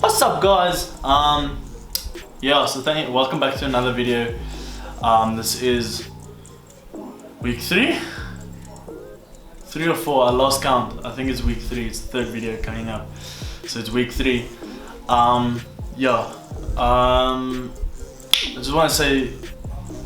What's up, guys? Welcome back to another video. This is week 3 or 4. I lost count. I think it's week 3. It's the third video coming up, so it's week 3. I just want to say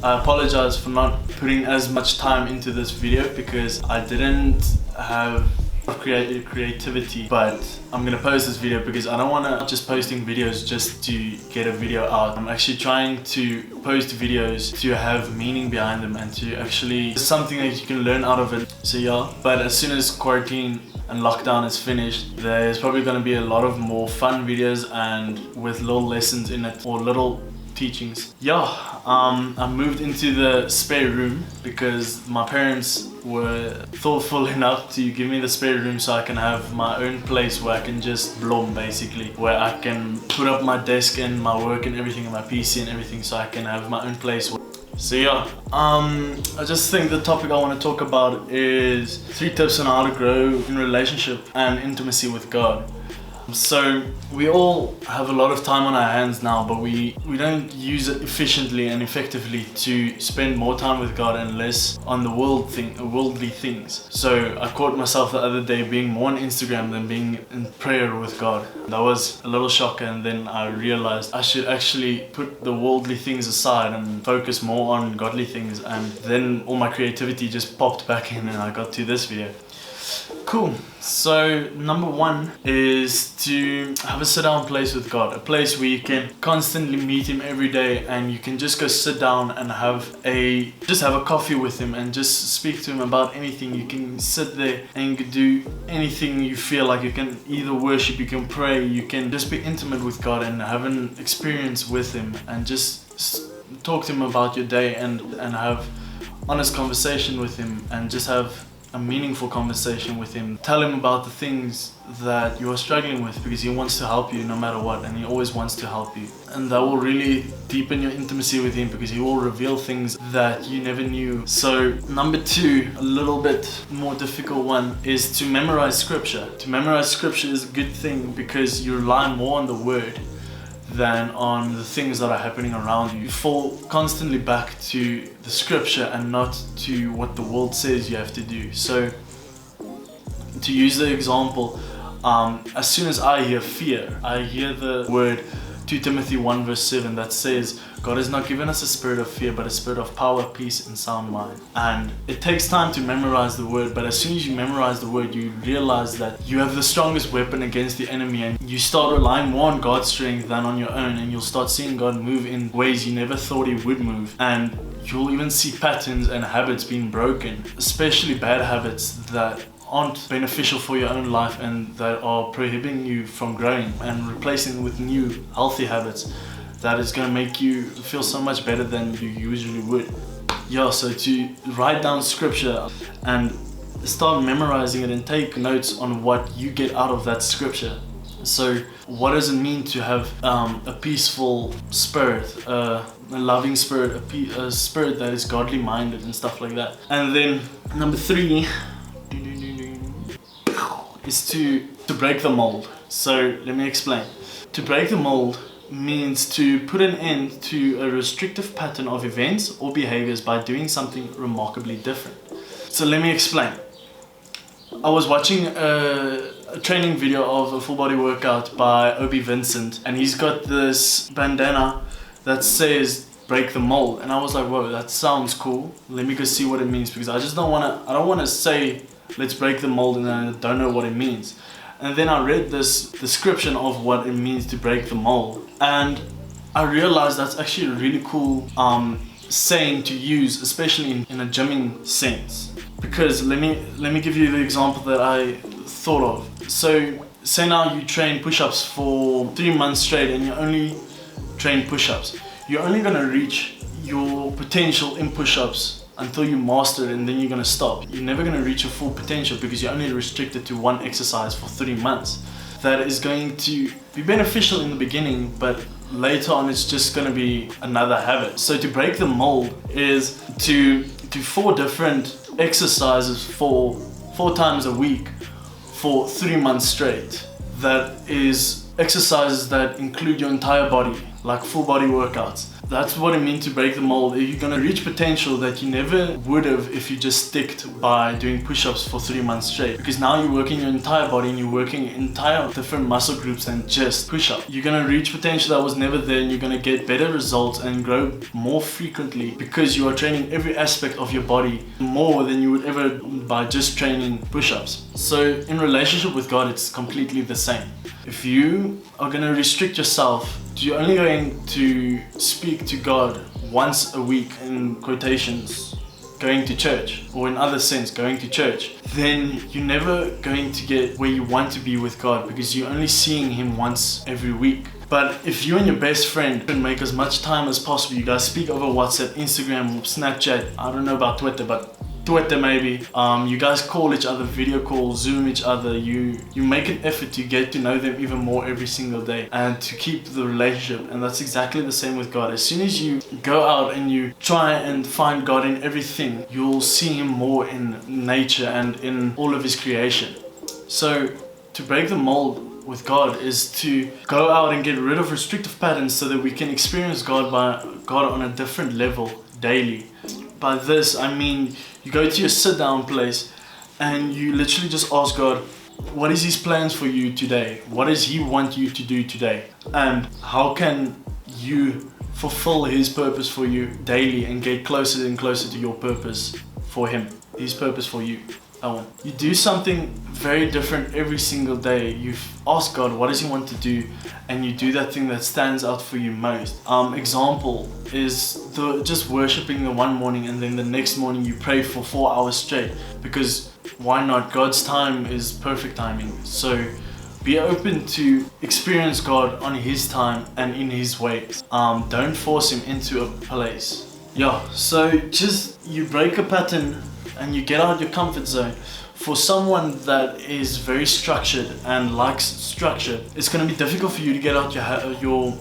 I apologize for not putting as much time into this video because I didn't have creativity, but I'm gonna post this video because I don't want to just posting videos just to get a video out. I'm actually trying to post videos to have meaning behind them and to actually something that you can learn out of it. So yeah, but as soon as quarantine and lockdown is finished, there's probably going to be a lot of more fun videos and with little lessons in it or little teachings. I moved into the spare room because my parents were thoughtful enough to give me the spare room so I can have my own place where I can just bloom, basically, where I can put up my desk and my work and everything and my PC and everything, so I can have my own place. So yeah, I just think the topic I want to talk about is 3 tips on how to grow in relationship and intimacy with God. So we all have a lot of time on our hands now, but we don't use it efficiently and effectively to spend more time with God and less on the worldly things. So I caught myself the other day being more on Instagram than being in prayer with God. That was a little shocker, and then I realized I should actually put the worldly things aside and focus more on godly things, and then all my creativity just popped back in and I got to this video. Cool. So number 1 is to have a sit down place with God, a place where you can constantly meet Him every day, and you can just go sit down and have a coffee with Him and just speak to Him about anything. You can sit there and you can do anything you feel like. You can either worship, you can pray, you can just be intimate with God and have an experience with Him and just talk to Him about your day and have honest conversation with Him and just have a meaningful conversation with Him. Tell Him about the things that you are struggling with, because He wants to help you no matter what, and He always wants to help you. And that will really deepen your intimacy with Him because He will reveal things that you never knew. So number 2, a little bit more difficult one, is to memorize scripture. To memorize scripture is a good thing because you rely more on the Word than on the things that are happening around you. You fall constantly back to the scripture and not to what the world says you have to do. So to use the example, as soon as I hear fear, I hear the word 2 Timothy 1 verse 7 that says, God has not given us a spirit of fear, but a spirit of power, peace, and sound mind. And it takes time to memorize the word, but as soon as you memorize the word, you realize that you have the strongest weapon against the enemy, and you start relying more on God's strength than on your own, and you'll start seeing God move in ways you never thought He would move. And you'll even see patterns and habits being broken, especially bad habits that aren't beneficial for your own life and that are prohibiting you from growing, and replacing them with new healthy habits that is going to make you feel so much better than you usually would. So to write down scripture and start memorizing it and take notes on what you get out of that scripture. So what does it mean to have a peaceful spirit, a loving spirit, a spirit that is godly minded and stuff like that. And then number 3 is to break the mold. So let me explain. To break the mold means to put an end to a restrictive pattern of events or behaviors by doing something remarkably different. So let me explain. I was watching a training video of a full body workout by Obi Vincent, and he's got this bandana that says break the mold, and I was like, whoa, that sounds cool. Let me go see what it means, because I don't want to say let's break the mold and I don't know what it means. And then I read this description of what it means to break the mold, and I realized that's actually a really cool saying to use, especially in a gymming sense. Because let me give you the example that I thought of. So say now you train push-ups for 3 months straight and you only train push-ups. You're only going to reach your potential in push-ups until you master it, and then you're going to stop. You're never going to reach your full potential because you're only restricted to one exercise for 3 months. That is going to be beneficial in the beginning, but later on it's just going to be another habit. So to break the mold is to do 4 different exercises for 4 times a week for 3 months straight. That is exercises that include your entire body, like full body workouts. That's what it means to break the mold. You're gonna reach potential that you never would have if you just sticked by doing push-ups for 3 months straight. Because now you're working your entire body and you're working entire different muscle groups than just push-up. You're gonna reach potential that was never there, and you're gonna get better results and grow more frequently because you are training every aspect of your body more than you would ever by just training push-ups. So in relationship with God, it's completely the same. If you are gonna restrict yourself, you're only going to speak to God once a week, in quotations, going to church, or in other sense, going to church, then you're never going to get where you want to be with God because you're only seeing Him once every week. But if you and your best friend can make as much time as possible, you guys speak over WhatsApp, Instagram, Snapchat, I don't know about Twitter, but Twitter maybe, you guys call each other, video call, Zoom each other, you make an effort to get to know them even more every single day and to keep the relationship. And that's exactly the same with God. As soon as you go out and you try and find God in everything, you'll see Him more in nature and in all of His creation. So to break the mold with God is to go out and get rid of restrictive patterns so that we can experience God on a different level daily. By this I mean you go to your sit down place and you literally just ask God, what is His plans for you today? What does He want you to do today? And how can you fulfill His purpose for you daily and get closer and closer to your purpose for Him, His purpose for you? You do something very different every single day. You ask God, what does He want to do? And you do that thing that stands out for you most. Example is just worshiping the one morning and then the next morning you pray for 4 hours straight. Because why not? God's time is perfect timing. So be open to experience God on His time and in His ways. Don't force Him into a place. So just you break a pattern and you get out your comfort zone. For someone that is very structured and likes structure, it's going to be difficult for you to get out your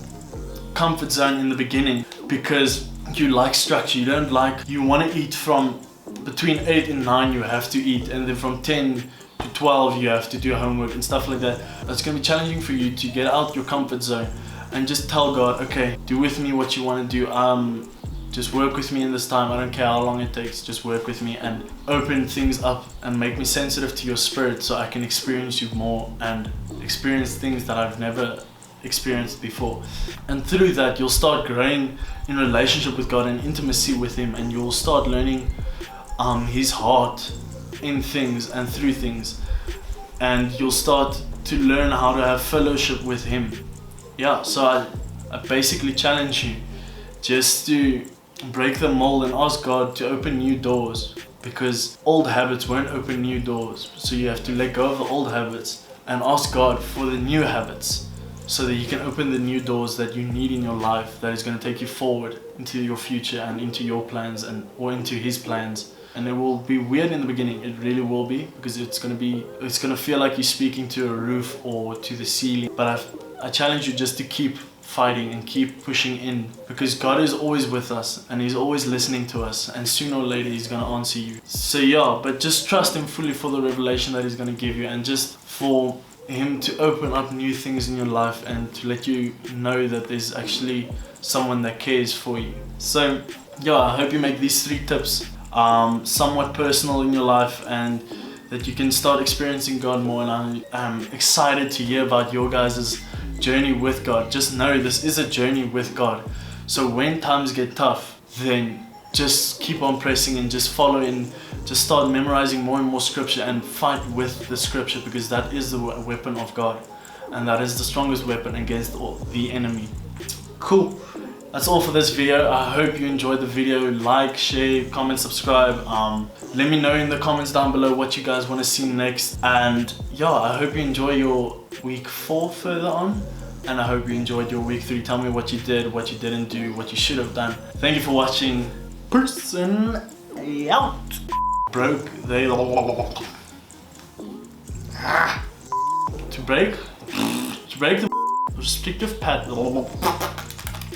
comfort zone in the beginning because you like structure. You want to eat from between 8 and 9 you have to eat, and then from 10 to 12 you have to do homework and stuff like that. That's going to be challenging for you to get out your comfort zone and just tell God, okay, do with me what you want to do. Just work with me in this time. I don't care how long it takes. Just work with me and open things up and make me sensitive to your spirit so I can experience you more and experience things that I've never experienced before. And through that, you'll start growing in relationship with God and intimacy with Him, and you'll start learning His heart in things and through things. And you'll start to learn how to have fellowship with Him. So I basically challenge you just to break the mold and ask God to open new doors, because old habits won't open new doors. So you have to let go of the old habits and ask God for the new habits so that you can open the new doors that you need in your life that is going to take you forward into your future and into your plans or into His plans. And it will be weird in the beginning, it really will be, because it's going to feel like you're speaking to a roof or to the ceiling. But I challenge you just to keep fighting and keep pushing in, because God is always with us and He's always listening to us, and sooner or later He's going to answer you. So but just trust Him fully for the revelation that He's going to give you, and just for Him to open up new things in your life and to let you know that there's actually someone that cares for you. So I hope you make these 3 tips somewhat personal in your life, and that you can start experiencing God more. And I'm excited to hear about your guys' journey with God. Just know this is a journey with God. So when times get tough, then just keep on pressing and just follow in. Just start memorizing more and more scripture and fight with the scripture, because that is the weapon of God, and that is the strongest weapon against the enemy. Cool. That's all for this video. I hope you enjoyed the video. Like, share, comment, subscribe. Let me know in the comments down below what you guys want to see next. And I hope you enjoy your week 4 further on. And I hope you enjoyed your week 3. Tell me what you did, what you didn't do, what you should have done. Thank you for watching. Person out. Broke they to break the restrictive pattern.